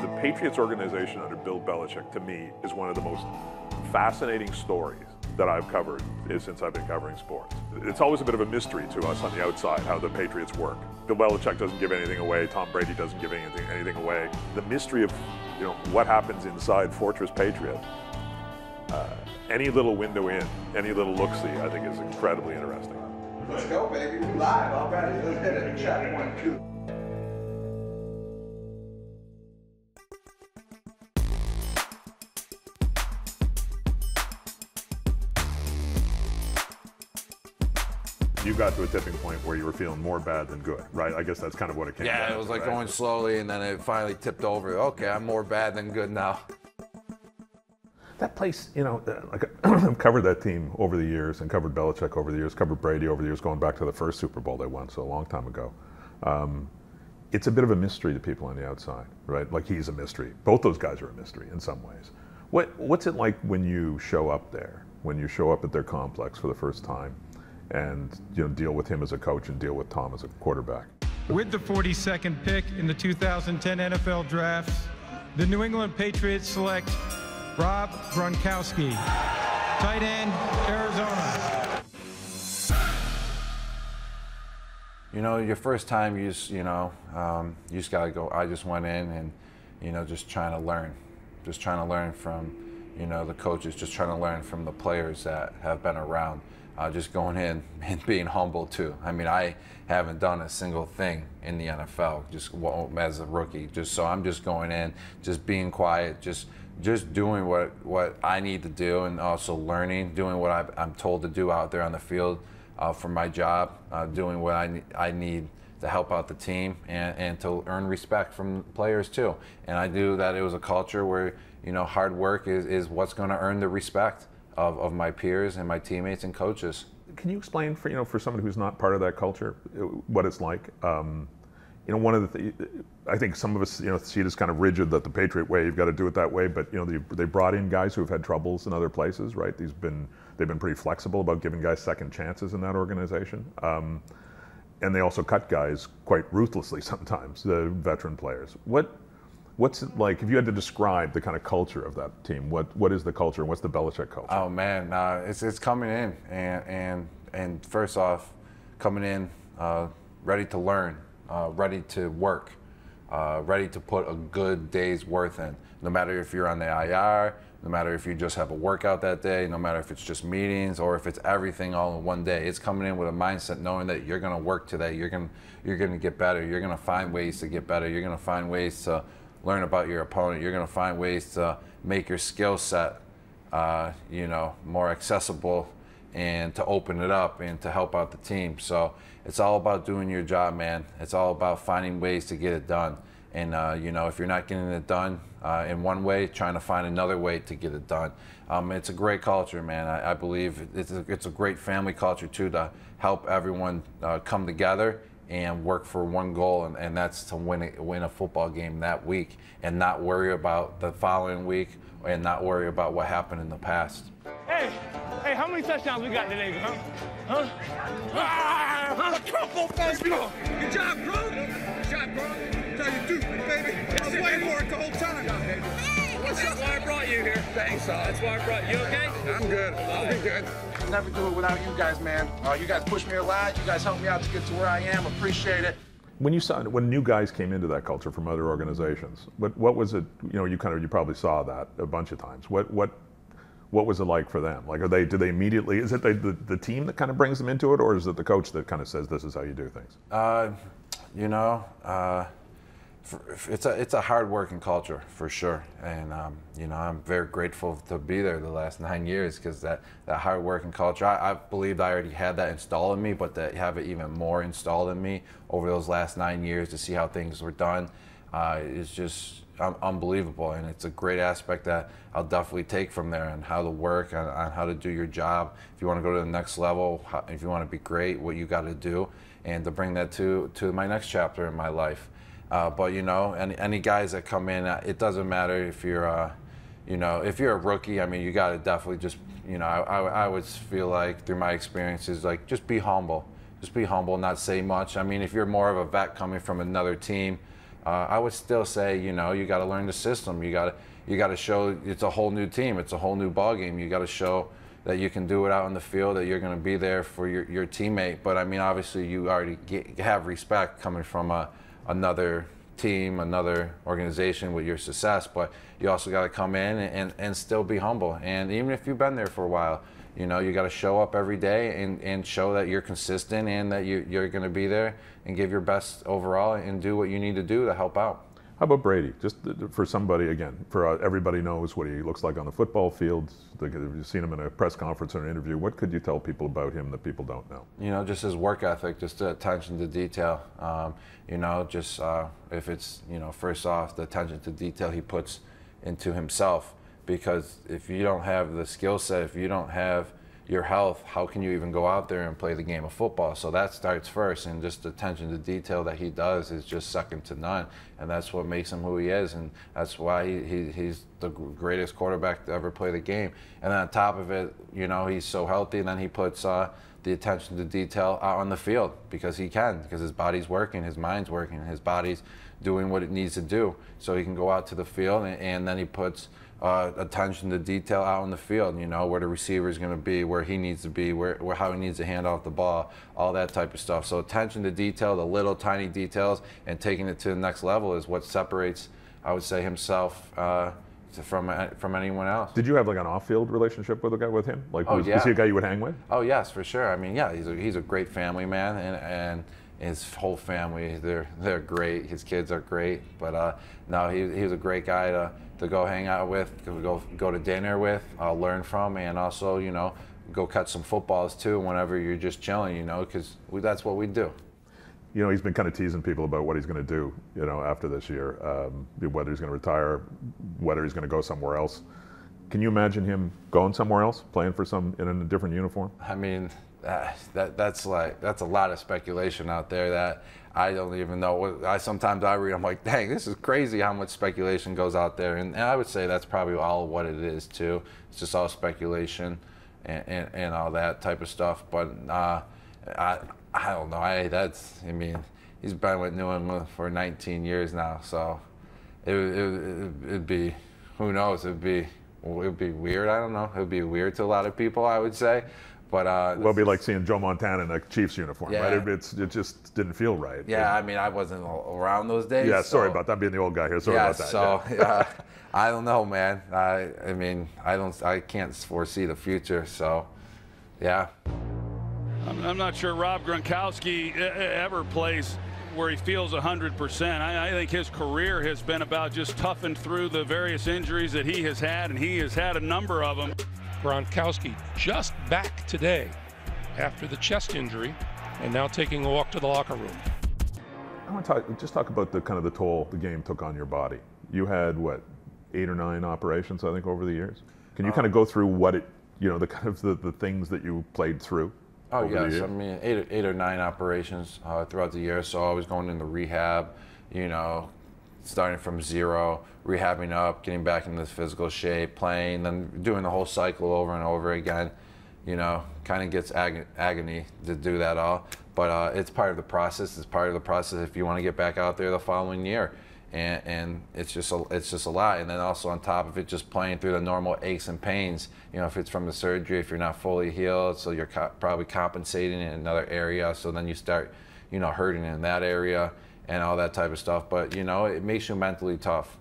The Patriots organization under Bill Belichick, to me, is one of the most fascinating stories that I've covered since I've been covering sports. It's always a bit of a mystery to us on the outside how the Patriots work. Bill Belichick doesn't give anything away. Tom Brady doesn't give anything away. The mystery of what happens inside Fortress Patriot, any little window in, any little look-see, I think is incredibly interesting. Let's go, baby. We live already. Let's hit it. Chat 1, 2. You got to a tipping point where you were feeling more bad than good, right? I guess that's kind of what it came down to. Yeah, it was like right? going slowly, and then it finally tipped over. Okay, I'm more bad than good now. That place, like I've covered that team over the years and covered Belichick over the years, covered Brady over the years, going back to the first Super Bowl they won, so a long time ago. It's a bit of a mystery to people on the outside, right? Like he's a mystery. Both those guys are a mystery in some ways. What's it like when you show up there, when you show up at their complex for the first time and deal with him as a coach and deal with Tom as a quarterback? With the 42nd pick in the 2010 NFL Draft, the New England Patriots select Rob Gronkowski, tight end, Arizona. Your first time, you just gotta go. I just went in and, just trying to learn from, the coaches, just trying to learn from the players that have been around. Just going in and being humble too. I mean, I haven't done a single thing in the NFL just as a rookie. So I'm just going in, just being quiet, just doing what I need to do, and also learning, doing what I'm told to do out there on the field for my job, doing what I need to help out the team and to earn respect from players too. And I knew that it was a culture where hard work is what's going to earn the respect of my peers and my teammates and coaches. Can you explain for somebody who's not part of that culture what it's like? One of the I think some of us see it as kind of rigid, that the Patriot way, you've got to do it that way. But they brought in guys who have had troubles in other places, right? They've been pretty flexible about giving guys second chances in that organization. And they also cut guys quite ruthlessly sometimes, the veteran players. What's it like, if you had to describe the kind of culture of that team, what is the culture and what's the Belichick culture? Oh man, it's coming in and first off, coming in ready to learn, ready to work, ready to put a good day's worth in. No matter if you're on the IR, no matter if you just have a workout that day, no matter if it's just meetings or if it's everything all in one day. It's coming in with a mindset knowing that you're going to work today, you're going to get better, you're going to find ways to get better, you're going to find ways to learn about your opponent. You're going to find ways to make your skill set, more accessible and to open it up and to help out the team. So it's all about doing your job, man. It's all about finding ways to get it done. And, if you're not getting it done in one way, trying to find another way to get it done. It's a great culture, man. I believe it's a great family culture, too, to help everyone come together and work for one goal, and that's to win a football game that week and not worry about the following week and not worry about what happened in the past. Hey, how many touchdowns we got today, huh? Come on, folks. Good job, Gronk. Good job, Gronk. That's how you do, baby. I was waiting for it the whole time. What's up? That's why I brought you here. Thanks, That's why I brought you. You okay? I'm good. I'll be good. Never do it without you guys, man. You guys push me a lot. You guys helped me out to get to where I am. Appreciate it. When new guys came into that culture from other organizations, what was it? You probably saw that a bunch of times. What was it like for them? Like, do they immediately? Is it the team that kind of brings them into it, or is it the coach that kind of says this is how you do things? It's a hard-working culture for sure, and I'm very grateful to be there the last 9 years because that hard-working culture. I believed I already had that installed in me, but to have it even more installed in me over those last 9 years to see how things were done is just unbelievable, and it's a great aspect that I'll definitely take from there and how to work on how to do your job. If you want to go to the next level, if you want to be great, what you got to do, and to bring that to my next chapter in my life. But any guys that come in, it doesn't matter if you're, if you're a rookie. I mean, you got to definitely just, I would feel like through my experiences, like just be humble, not say much. I mean, if you're more of a vet coming from another team, I would still say, you know, you got to learn the system. You got to show it's a whole new team. It's a whole new ball game. You got to show that you can do it out in the field, that you're going to be there for your teammate. But I mean, obviously, you already have respect coming from another team, another organization with your success. But you also got to come in and still be humble. And even if you've been there for a while, you know, you got to show up every day and show that you're consistent and that you're going to be there and give your best overall and do what you need to do to help out. How about Brady? Just for somebody, again, for everybody knows what he looks like on the football field. You've seen him in a press conference or an interview. What could you tell people about him that people don't know? You know, just his work ethic, just the attention to detail. You know, just if it's, you know, first off, the attention to detail he puts into himself. Because if you don't have the skill set, if you don't have your health, how can you even go out there and play the game of football? So that starts first, and just the attention to detail that he does is just second to none, and that's what makes him who he is, and that's why he's the greatest quarterback to ever play the game. And then on top of it, you know, he's so healthy, and then he puts the attention to detail out on the field because he can, because his body's working, his mind's working, his body's doing what it needs to do, so he can go out to the field, and then he puts attention to detail out in the field, you know, where the receiver is going to be, where he needs to be, where how he needs to hand off the ball, all that type of stuff. So attention to detail, the little tiny details, and taking it to the next level is what separates, I would say, himself from anyone else. Did you have like an off-field relationship with him? Like, was he a guy you would hang with? Oh yes, for sure. I mean, yeah, he's a great family man, and his whole family, they're great. His kids are great, but no, he's a great guy to go hang out with, go to dinner with, learn from, and also, you know, go catch some footballs too whenever you're just chilling, you know, because that's what we do. You know, he's been kind of teasing people about what he's going to do, you know, after this year, whether he's going to retire, whether he's going to go somewhere else. Can you imagine him going somewhere else, playing for in a different uniform? I mean, that's a lot of speculation out there that I don't even know. Sometimes I read, I'm like, dang, this is crazy how much speculation goes out there. And I would say that's probably all what it is too. It's just all speculation and all that type of stuff. But I don't know. I mean, he's been with New England for 19 years now, so it'd be, who knows? It'd be weird. I don't know. It'd be weird to a lot of people, I would say. But well, it'd be like seeing Joe Montana in a Chiefs uniform, yeah. Right? It just didn't feel right. Yeah, I mean, I wasn't around those days. Yeah, sorry about that, being the old guy here. Sorry about that. So yeah. I don't know, man. I mean, I can't foresee the future. So, yeah. I'm not sure Rob Gronkowski ever plays where he feels 100%. I think his career has been about just toughing through the various injuries that he has had, and he has had a number of them. Gronkowski just back today after the chest injury and now taking a walk to the locker room. I want to talk about the kind of the toll the game took on your body. You had what, 8 or 9 operations, I think, over the years. Can you kind of go through what it, you know, the kind of the things that you played through? Oh yes, I mean 8 or 9 operations throughout the year. So I was going into rehab, you know, starting from zero, rehabbing up, getting back into physical shape, playing, then doing the whole cycle over and over again. You know, kind of gets agony to do that all, but it's part of the process. It's part of the process if you want to get back out there the following year, and it's just a lot. And then also on top of it, just playing through the normal aches and pains. You know, if it's from the surgery, if you're not fully healed, so you're probably compensating in another area. So then you start, you know, hurting in that area and all that type of stuff. But, you know, it makes you mentally tough.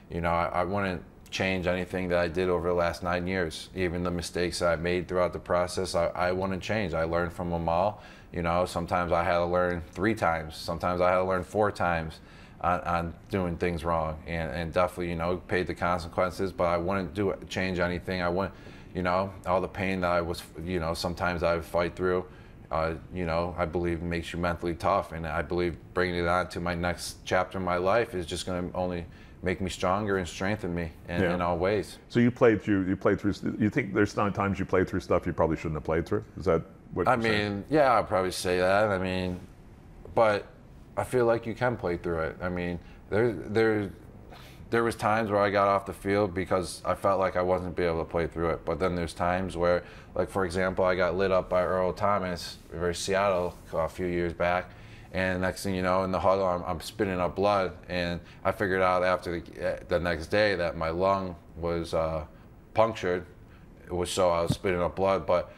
You know, I wouldn't change anything that I did over the last 9 years. Even the mistakes that I made throughout the process, I wouldn't change. I learned from them all. You know, sometimes I had to learn 3 times. Sometimes I had to learn 4 times on doing things wrong. And definitely, you know, paid the consequences, but I wouldn't change anything. I wouldn't, you know, all the pain that I was, you know, sometimes I would fight through. You know, I believe makes you mentally tough, and I believe bringing it on to my next chapter in my life is just going to only make me stronger and strengthen me in all ways. So you played through. You think there's times you played through stuff you probably shouldn't have played through? Is that what? I mean, yeah, I'd probably say that. I mean, but I feel like you can play through it. I mean, there was times where I got off the field because I felt like I wasn't be able to play through it. But then there's times where, like for example, I got lit up by Earl Thomas over Seattle a few years back, And next thing you know, in the huddle, I'm spitting up blood. And I figured out after the next day that my lung was punctured. It was so I was spitting up blood. But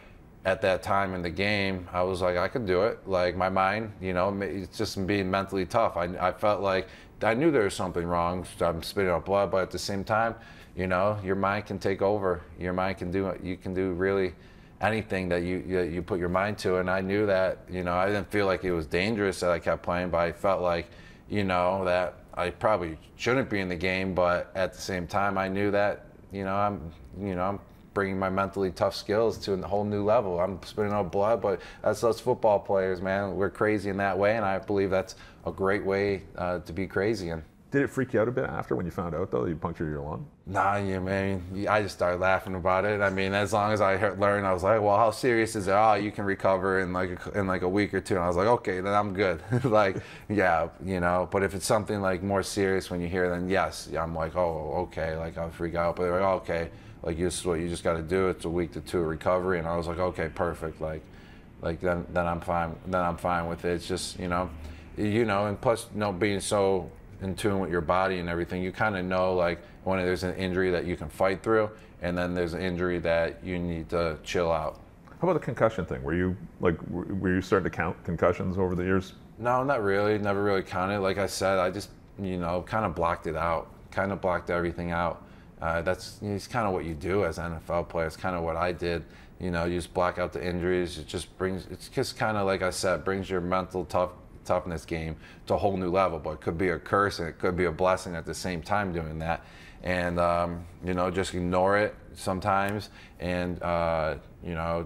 at that time in the game, I was like, I could do it. Like my mind, you know, it's just being mentally tough. I felt like I knew there was something wrong. So I'm spitting up blood, but at the same time, you know, your mind can take over. Your mind can do, you can do really anything that you put your mind to. And I knew that, you know, I didn't feel like it was dangerous that I kept playing, but I felt like, you know, that I probably shouldn't be in the game. But at the same time, I knew that, I'm bringing my mentally tough skills to a whole new level. I'm spitting out blood, but that's us football players, man. We're crazy in that way, and I believe that's a great way to be crazy in. Did it freak you out a bit after when you found out, though, that you punctured your lung? Nah, yeah, man. I just started laughing about it. I mean, as long as I learned, I was like, well, how serious is it? Oh, you can recover in like a week or two. And I was like, okay, then I'm good. Like, yeah, you know. But if it's something like more serious when you hear, then yes, I'm like, oh, okay. Like I'll freak out. But they're like, okay, like this is what you just got to do. It's a week to 2 recovery. And I was like, okay, perfect. Like then I'm fine. Then I'm fine with it. It's just and plus being so in tune with your body and everything, you kind of know like when there's an injury that you can fight through, and then there's an injury that you need to chill out. How about the concussion thing? Were you starting to count concussions over the years? No, not really. Never really counted. Like I said, I just kind of blocked it out. Kind of blocked everything out. It's kind of what you do as an NFL player. It's kind of what I did. You just block out the injuries. It's just kind of like I said, brings your mental toughness game to a whole new level. But it could be a curse and it could be a blessing at the same time doing that. And just ignore it sometimes, and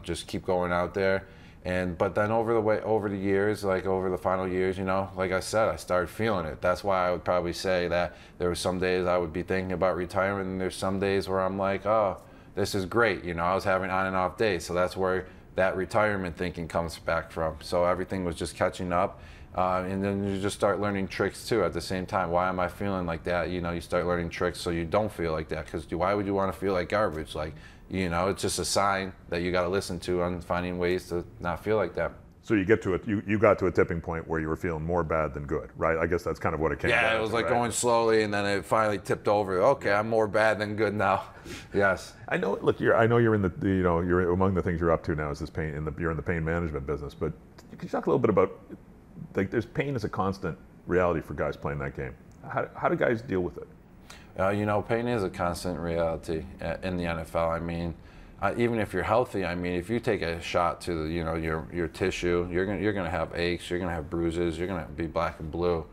just keep going out there. But then over the years, like over the final years, like I said, I started feeling it. That's why I would probably say that there were some days I would be thinking about retirement, and there's some days where I'm like, oh, this is great. I was having on and off days. So that's where that retirement thinking comes back from. So everything was just catching up. And then you just start learning tricks too at the same time. Why am I feeling like that? You start learning tricks so you don't feel like that. Because why would you want to feel like garbage? Like, it's just a sign that you got to listen to on finding ways to not feel like that. So you get to it. You got to a tipping point where you were feeling more bad than good, right? I guess that's kind of what it came down to. Yeah, it was like going slowly, and then it finally tipped over. Okay, I'm more bad than good now. Yes. I know. Look, I know you're in the you're among the things you're up to now is this pain you're in the pain management business. But can you talk a little bit about there's pain is a constant reality for guys playing that game. How do guys deal with it? Pain is a constant reality in the NFL. I mean, even if you're healthy, I mean, if you take a shot to your tissue, you're gonna have aches, you're gonna have bruises, you're gonna be black and blue.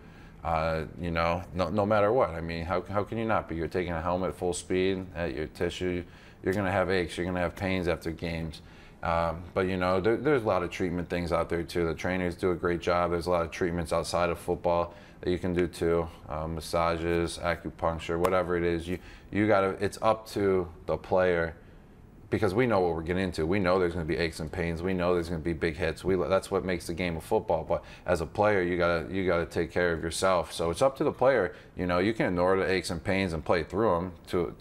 No matter what. I mean, how can you not be? You're taking a helmet full speed at your tissue, you're gonna have aches, you're gonna have pains after games. But there's a lot of treatment things out there too. The trainers do a great job. There's a lot of treatments outside of football that you can do too. Massages, acupuncture, whatever it is. It's up to the player, because we know what we're getting into. We know there's going to be aches and pains. We know there's going to be big hits. That's what makes the game of football. But as a player, you gotta take care of yourself. So it's up to the player. You can ignore the aches and pains and play through them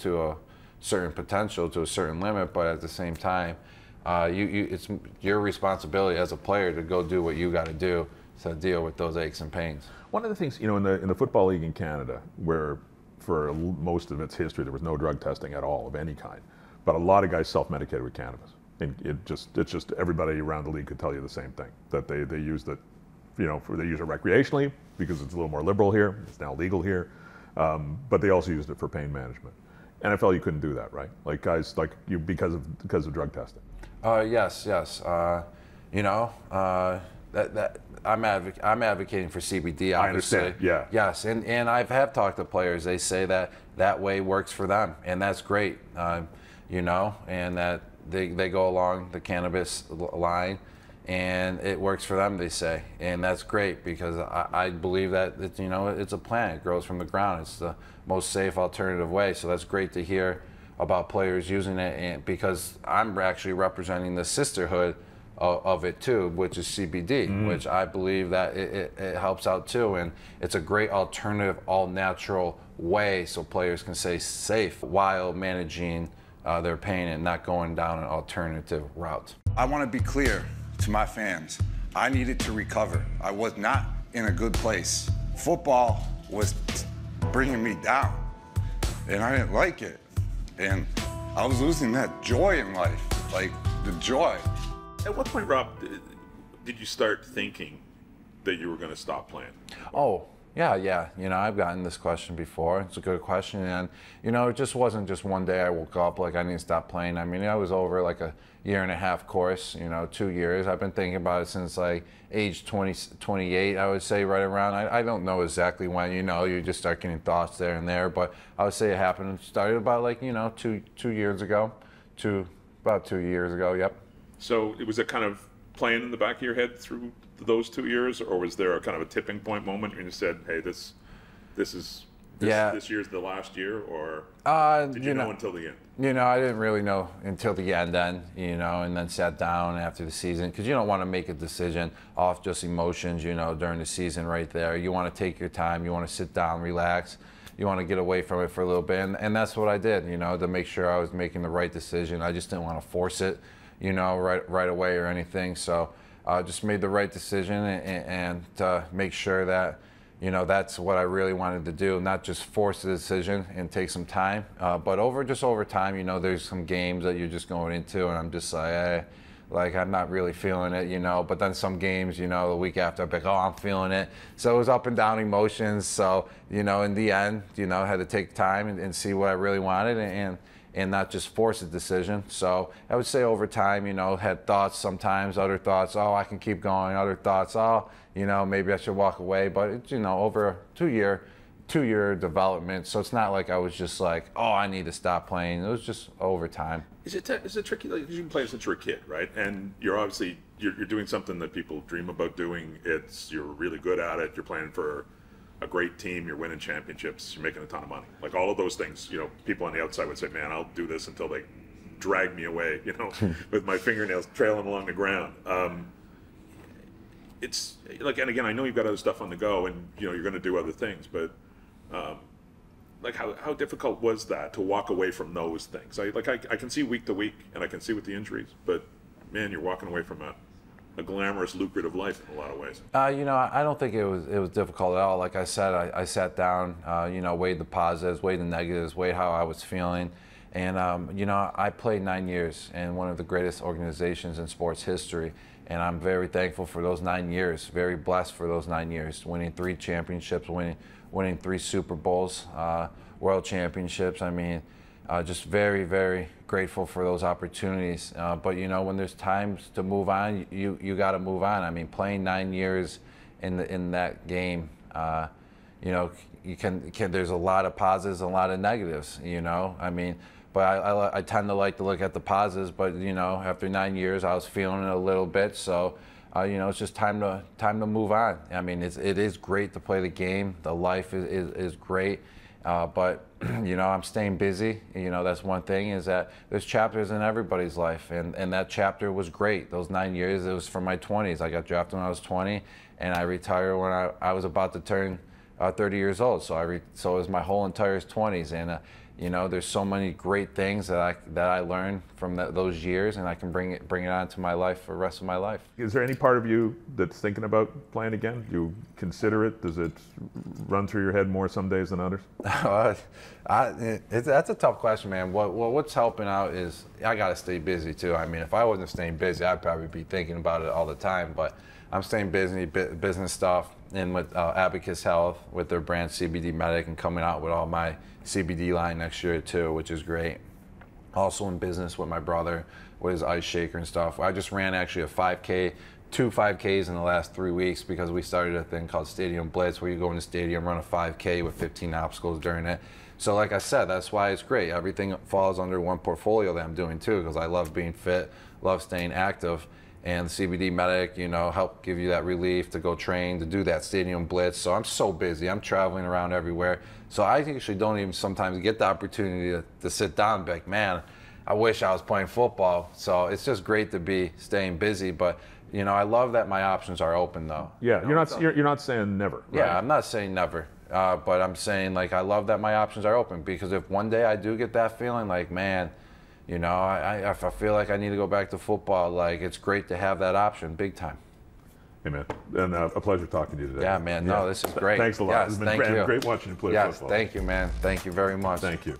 to a certain potential, to a certain limit. But at the same time, it's your responsibility as a player to go do what you got to do to deal with those aches and pains. One of the things, in the Football League in Canada, where for most of its history there was no drug testing at all of any kind, but a lot of guys self-medicated with cannabis. And it's just everybody around the league could tell you the same thing, that they use it, they use it recreationally because it's a little more liberal here. It's now legal here, but they also used it for pain management. NFL, you couldn't do that, right? Like guys like you because of drug testing. Yes. I'm advocating for CBD, obviously. I understand, yeah. Yes, and I have talked to players. They say that way works for them, and that's great, and that they go along the cannabis line, and it works for them, they say. And that's great, because I believe that it's a plant. It grows from the ground. It's the most safe alternative way, so that's great to hear about players using it, and because I'm actually representing the sisterhood of it too, which is CBD, which I believe that it helps out too, and it's a great alternative, all natural way so players can stay safe while managing their pain and not going down an alternative route. I want to be clear to my fans. I needed to recover. I was not in a good place. Football was bringing me down, and I didn't like it. And I was losing that joy in life, like the joy. At what point, Rob, did you start thinking that you were going to stop playing? Oh, yeah. You know, I've gotten this question before. It's a good question. And, you know, it just wasn't just one day I woke up like I need to stop playing. I mean, I was over like a 1.5 year course, you know, 2 years. I've been thinking about it since like age 28, I would say, right around. I don't know exactly when, you know, you just start getting thoughts there and there. But I would say it happened, started about like, you know, two years ago. About 2 years ago, yep. So it was a kind of playing in the back of your head through those 2 years, or was there a kind of a tipping point moment when you said, "Hey, this year's the last year," or did you know until the end? You know, I didn't really know until the end then, you know, and then sat down after the season, because you don't want to make a decision off just emotions, you know, during the season right there. You want to take your time, you want to sit down, relax, you want to get away from it for a little bit, and that's what I did, you know, to make sure I was making the right decision. I just didn't want to force it, you know, right away or anything. So I just made the right decision and make sure that, you know, that's what I really wanted to do, not just force the decision and take some time, but over time, you know, there's some games that you're just going into and I'm just like, hey, like I'm not really feeling it, you know, but then some games, you know, the week after I'm like, oh, I'm feeling it. So it was up and down emotions. So, you know, in the end, you know, I had to take time and see what I really wanted and not just force a decision. So I would say over time, you know, had thoughts sometimes, other thoughts, oh, I can keep going, other thoughts, oh, you know, maybe I should walk away. But it's, you know, over a 2-year development. So it's not like I was just like, oh, I need to stop playing. It was just over time. Is it tricky? Like, you can play since you're a kid, right? And you're obviously you're doing something that people dream about doing. You're really good at it. You're playing for a great team, you're winning championships, you're making a ton of money. Like all of those things, you know, people on the outside would say, man, I'll do this until they drag me away, you know, with my fingernails trailing along the ground. It's like, and again, I know you've got other stuff on the go and, you know, you're going to do other things, but like how difficult was that to walk away from those things? I can see week to week and I can see with the injuries, but man, you're walking away from a glamorous, lucrative life in a lot of ways. You know, I don't think it was difficult at all. Like I said, I sat down, you know, weighed the positives, weighed the negatives, weighed how I was feeling. And, you know, I played 9 years in one of the greatest organizations in sports history. And I'm very thankful for those 9 years, very blessed for those 9 years, winning 3 championships, winning 3 Super Bowls, world championships. I mean, just very, very grateful for those opportunities. But you know, when there's times to move on, you got to move on. I mean, playing 9 years in that game, you know, you can there's a lot of positives and a lot of negatives. You know, I mean, but I tend to like to look at the positives. But you know, after 9 years, I was feeling it a little bit. So. You know, it's just time to move on. I mean, it is great to play the game. The life is great. But, you know, I'm staying busy. You know, that's one thing, is that there's chapters in everybody's life. And that chapter was great. Those 9 years, it was from my 20s. I got drafted when I was 20, and I retired when I was about to turn 30 years old. So it was my whole entire 20s. And, you know, there's so many great things that I learned from those years, and I can bring it on to my life for the rest of my life. Is there any part of you that's thinking about playing again? Do you consider it? Does it run through your head more some days than others? That's a tough question, man. What's helping out is I got to stay busy too. I mean, if I wasn't staying busy, I'd probably be thinking about it all the time. But I'm staying busy, business stuff, and with Abacus Health, with their brand CBD Medic, and coming out with all my CBD line next year too, which is great. Also in business with my brother, with his ice shaker and stuff. I just ran actually a 5K, 2 5Ks in the last 3 weeks, because we started a thing called Stadium Blitz, where you go in the stadium, run a 5K with 15 obstacles during it. So like I said, that's why it's great. Everything falls under one portfolio that I'm doing too, because I love being fit, love staying active. And the CBD Medic, you know, help give you that relief to go train, to do that Stadium Blitz. So I'm so busy. I'm traveling around everywhere. So I actually don't even sometimes get the opportunity to sit down and be like, man, I wish I was playing football. So it's just great to be staying busy. But, you know, I love that my options are open, though. Yeah, you're not saying never. Right? Yeah, I'm not saying never. But I'm saying, like, I love that my options are open, because if one day I do get that feeling like, man, you know, if I feel like I need to go back to football, like, it's great to have that option, big time. Hey, man, and a pleasure talking to you today. Yeah, man. No, this is great. Thanks a lot. Yes, It's been thank you. great watching you play yes, football. thank you, man. Thank you very much. Thank you.